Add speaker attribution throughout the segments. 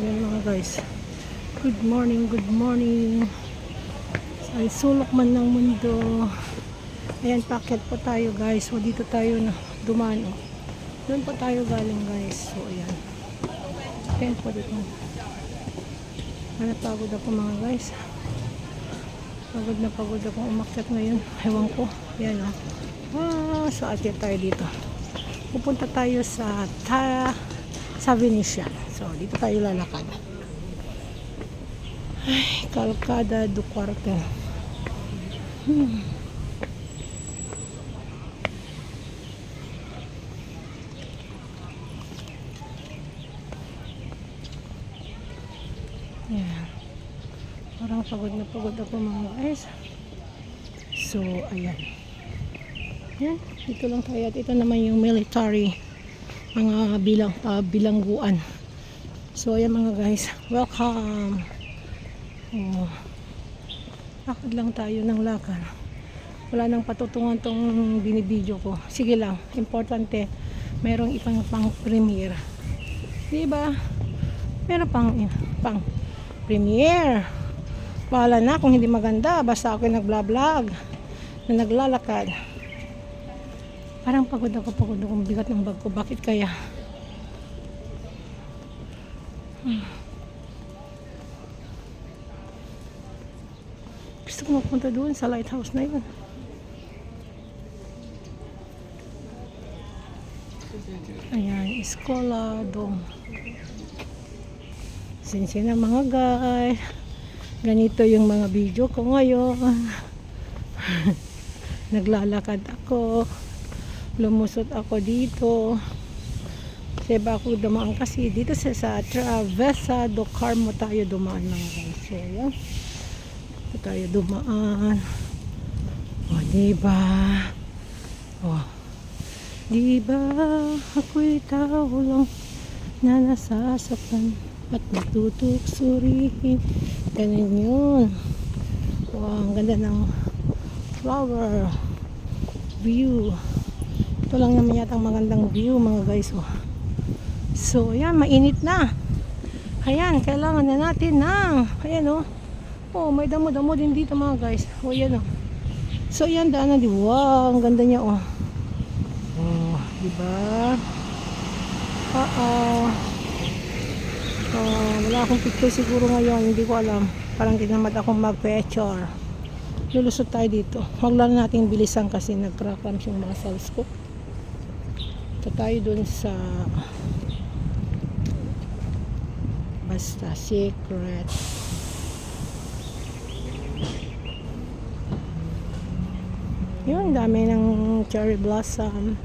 Speaker 1: Yan mga guys. Good morning, good morning. Sa sulok man ng mundo. Ayan, packet po tayo guys. So dito tayo na dumaan. Oh. Doon po tayo galing guys. So ayan. Ayan po dito. Napagod ako mga guys. Pagod na pagod akong umakyat ngayon. Ewan ko. Ayan o. So akyat tayo dito. Pupunta tayo sa Venetian. So dito tayo lalakad. Ay, Calcada do Cuarto. Yeah. Parang pagod na pagod ako mga guys. So ayan. Yan, dito lang tayo. At ito naman yung military mga bilangguan. So ayan mga guys, welcome. Oh, lakad lang tayo ng lakad. Wala nang patutungan tong binibidyo ko. Sige lang, importante merong ipang pang premiere, diba? Meron pang premiere. Wala na kung hindi maganda, basta ako nag-vlog na naglalakad. Parang pagod ako, bigat ng bag ko. Bakit kaya? Gusto ko magpunta doon sa lighthouse na yun. Ayan, Escola Dome. Sinsya na mga guys. Ganito yung mga video ko ngayon. Naglalakad ako. Lumusot ako dito. Seba ako dumaan kasi dito sa Travessa do Carmo tayo dumaan lang guys. So yan. Dito tayo dumaan. O diba? O. Diba? Ako'y tao lang na nasasaktan at natutuksurihin. Ganun yun. Wow, ang ganda ng flower view. Ito lang naman yata ang magandang view mga guys. Oh. So ayan, mainit na. Ayan, kailangan na natin ng ayan o. Oh, may damo-damo din dito mga guys. Oh, ayan o. So ayan, daanan di. Wow, ang ganda niya oh. Oh, diba? Wala akong picture siguro ngayon. Hindi ko alam. Parang tinamad akong mag-picture. Lulusot tayo dito. Maglaan natin bilisan kasi nag-cramps yung muscles ko. Ito tayo dun sa basta secret. Yun, dami ng cherry blossom.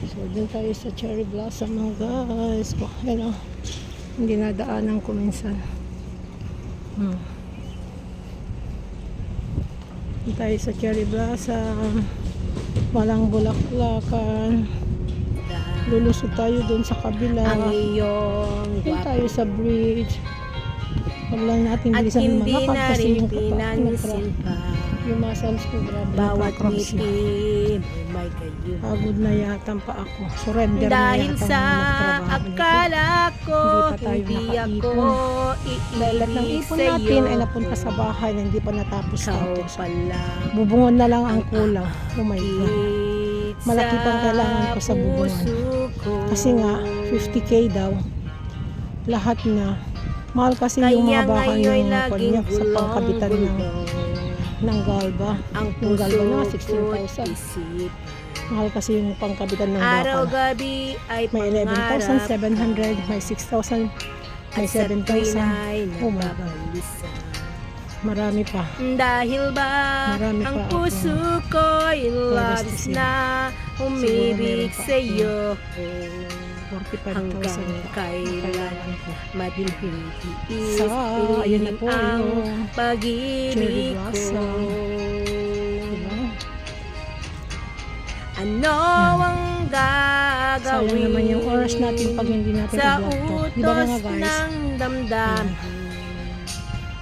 Speaker 1: So dun tayo sa cherry blossom mga guys. Oh, yan o. Hindi nadaanan ko minsan. Dun tayo sa cherry blossom. Walang bulaklakan. Lulusot tayo dun sa kabila. Dun tayo sa bridge. Huwag lang natin bilisan yung mga lakad kasi yung yung muscles ko grabe.
Speaker 2: Bawat ngiti may kayo.
Speaker 1: Pagod na yata pa ako. Surrender na
Speaker 2: Dahil
Speaker 1: yata
Speaker 2: sa akala ko
Speaker 1: hindi
Speaker 2: ako
Speaker 1: dahil lahat ng
Speaker 2: iibig
Speaker 1: ipon natin
Speaker 2: sa'yo.
Speaker 1: ay napunta sa bahay na hindi pa natapos
Speaker 2: Ikaw
Speaker 1: natin.
Speaker 2: pala
Speaker 1: Bubungon na lang ang kulang. Oh my God. Malaki pang kailangan ko sa bubungan. Kasi nga 50k daw. Lahat na. Mahal kasi yung mga bahay ng kanya sa pangkabitan ng galba. Yung galba na 16,000. Mahal kasi yung pangkabitan ng bakal.
Speaker 2: Araw-gabi ay
Speaker 1: May 11,700, may 6,000, may 7,000. Oh my God. Marami pa.
Speaker 2: Dahil ba
Speaker 1: Marami
Speaker 2: ang
Speaker 1: pa
Speaker 2: puso ko'y labis
Speaker 1: gastusin.
Speaker 2: na umibig
Speaker 1: Siguro meron pa.
Speaker 2: sa'yo.
Speaker 1: 45,000
Speaker 2: Hanggang kailan mabibigis
Speaker 1: So, ayun na po
Speaker 2: ang
Speaker 1: yung cherry
Speaker 2: pag-ibig ko.
Speaker 1: blossom. Diba?
Speaker 2: Ano ang gagawin
Speaker 1: Sayang naman yung oras natin pag hindi natin
Speaker 2: sa
Speaker 1: i-vlog to.
Speaker 2: utos
Speaker 1: Diba mga guys?
Speaker 2: ng damdamin?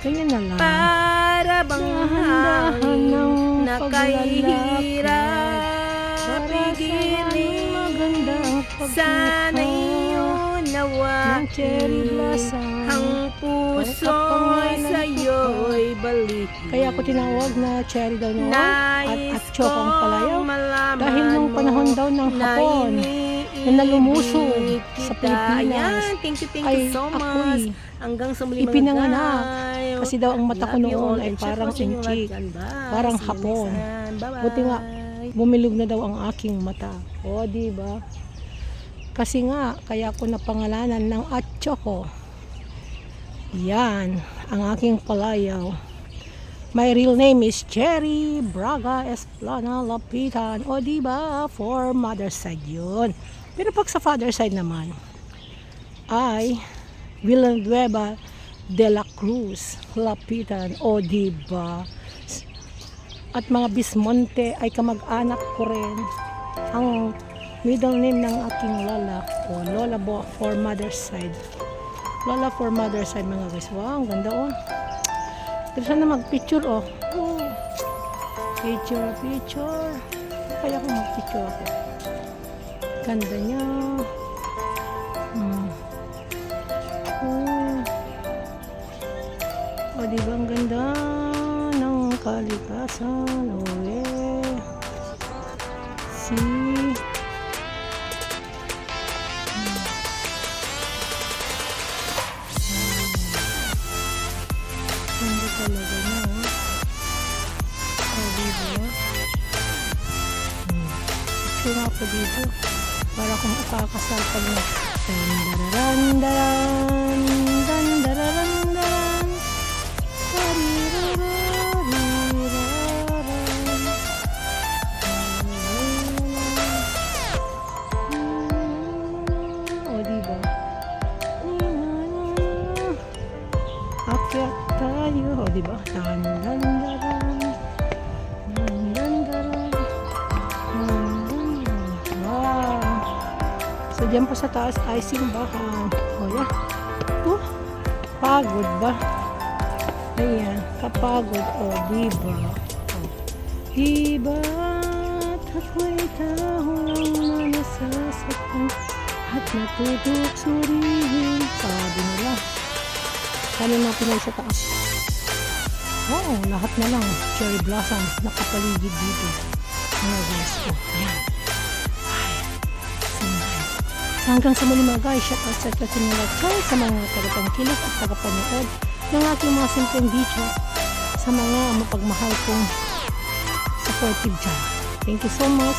Speaker 1: Ganyan na lang.
Speaker 2: Para bang
Speaker 1: Dahan-dahan ng
Speaker 2: nakahihirap
Speaker 1: para sa
Speaker 2: pigiling
Speaker 1: magandang
Speaker 2: Sana'y
Speaker 1: ng cherry
Speaker 2: unawain
Speaker 1: blossom.
Speaker 2: ang puso'y sa'yo'y balik.
Speaker 1: Kaya ako tinawag na cherry daw noon at
Speaker 2: Nais
Speaker 1: atsyok ang palayaw.
Speaker 2: kong malaman
Speaker 1: Dahil nung panahon daw ng
Speaker 2: mo
Speaker 1: Hapon
Speaker 2: iniibig
Speaker 1: na nalumusob sa
Speaker 2: kita.
Speaker 1: Pilipinas,
Speaker 2: Ayan, thank you
Speaker 1: ay
Speaker 2: so much.
Speaker 1: ako'y
Speaker 2: Hanggang sa muli mga
Speaker 1: ipinanganak.
Speaker 2: guys.
Speaker 1: Kasi daw ang mata ko
Speaker 2: Love you all
Speaker 1: noon ay
Speaker 2: and check
Speaker 1: parang
Speaker 2: out yung
Speaker 1: inchik,
Speaker 2: lahat dyan. Bye.
Speaker 1: parang
Speaker 2: See you next
Speaker 1: hapon.
Speaker 2: time. Bye-bye.
Speaker 1: Buti nga, bumilog na daw ang aking mata. O, di ba? Kasi nga, kaya ko napangalanan ng atsyoko. Yan, ang aking palayaw. My real name is Cherry Braga Esplana Lapitan. O, di ba? For mother's side yun. Pero pag sa father's side naman, ay Villanueva de la Cruz Lapitan. O, di ba? At mga Bismonte ay kamag-anak ko rin. Ang middle name ng aking lola o lola for mother's side. Lola for mother's side mga guys. Wow, ang ganda oh. Pero sana mag-picture oh. Oh. Picture. Kaya ko mag-picture ako. Ganda niya. Oh. O diba ang ganda ng kalikasan. Oh yeah. See? Ganda talaga niya, oh. Oh, diba? Picture ako dito. Para kung kakasal pag na. Dandararandaran, dandararandaran, tarirarariraran. O, diba? Akyat tayo. O, diba? Dandandaran. Dandandaran. Dandandaran. Wow. So, dyan po sa taas ay simbahan. O, yeah. Oh, pagod ba? Ayan, kapagod. O, diba? O, diba? At may tahong na nasasaktan at natutuksurihin. Sabi nila. Kano na pinay sa taas? Oo, lahat na lang. Cherry blossom nakapaligid dito. Mga guys. O, ayan. Ay, so nice. So, hanggang sa muli mga guys, shout out sa Kasinula Chay, sa mga tagapangkilos at tagapanood ng aking mga simpleng video, sa mga mapagmahal kong supportive dyan. Thank you so much.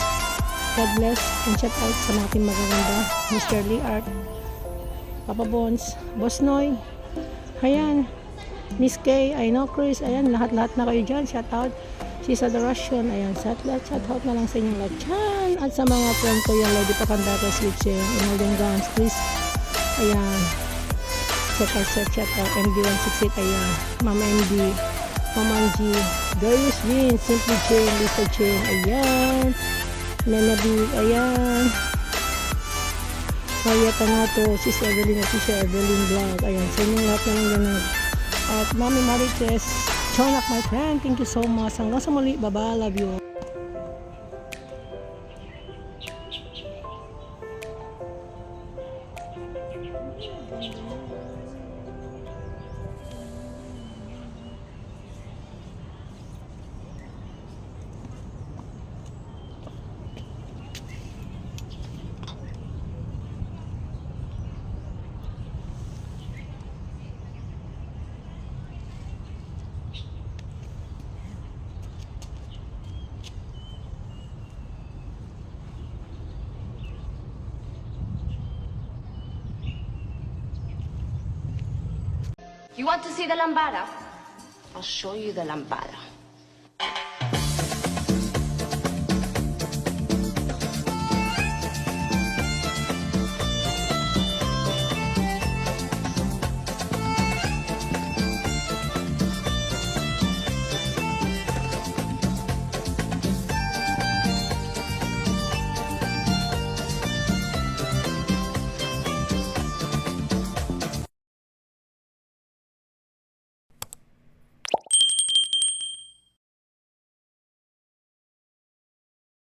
Speaker 1: God bless and shout out sa natin magaganda Mr. Lee Art, Papa Bones, Boss Noy, ayan, Miss Kay, I know Chris, ayan, lahat-lahat na kayo dyan, shout out. She's Adoration, ayan, shout out na lang sa inyong lahat dyan. At sa mga friend ko yung Lady Pakandata, Switching, Inalding Guns, please, ayan, check out, MD168, ayan, Mama MD, Mama G, Darius Win, Simply Jane, Lisa Jane, ayan, Nana B, ayan, Maria Tanato, Sis Evelyn at Sis Evelyn Vlog, ayan, sa inyong lahat na lang ganun. At Mami Marites, Chonak, my friend, thank you so much. Hanggang sa muli, bye-bye, love you.
Speaker 3: You want to see the lambada? I'll show you the lambada.